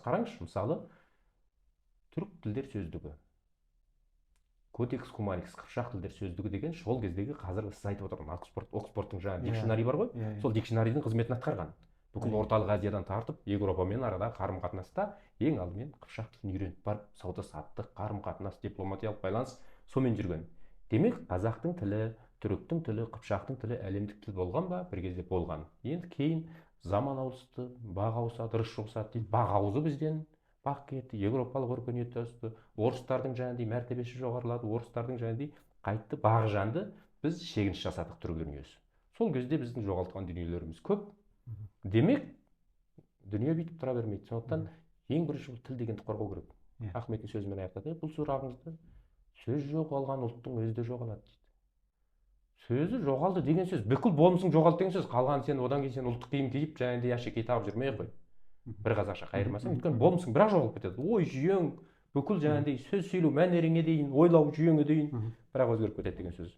қараңызшы, мысалы түрік тілдер сөздігі, кодекс куманикс, қыпшақ тілдер сөздігі деген сол кездегі қазіргі сіз айтып отырған Оксфордтың жаңағы дикшнарий бар ғой, сол дикшнарийдің қызметін атқарған. Бүкіл орталық Азиядан тартып Еуропамен арадағы қарым қатынаста ең алдымен қыпшақ тілін үйреніп барып, сауда саттық, қарым қатынас, дипломатиялық байланыс сомен жүрген. Демек қазақтың тілі, түріктің тілі, қыпшақтың тілі әлемдік тіл болған ба? Bir кезде болған. Енді кейін заман ауысты, бақ ауысады, дұрыс ауысады дейді. Бақ ауызы бізден бақ кетті, еуропалық өркениет өсті, орыстардың жаңағыдай мәртебесі жоғарылады, орыстардың жаңағыдай қайтты, бағы жанды, біз шегініс жасадық түрік дүниесі. Сол кезде біздің жоғалтқан дүниелеріміз көп. Демек дүние бүйтіп тұра бермейді. Сондықтан ең бірінші тіл дегенді қорғау керек. Ахметтің сөзімен аяқтады. Бұл сұрағыңызды сөз жоғалған ұлттың өзі де жоғалады дейді. Сөзі жоғалды деген сөз, бүкіл болмысың жоғалды деген сөз. Қалған сен одан кейін сен ұлттық киім киіп жаңағыдай әшекей тағып жүрмей ақ қой. Бір қазақша қайырмасаң, өйткені болмысың бірақ жоғалып кетеді. Ой жүйең, бүкіл жаңағыдай сөз сөйлеу мәнеріңе дейін, ойлау жүйеңе дейін бірақ өзгеріп кетеді деген сөз.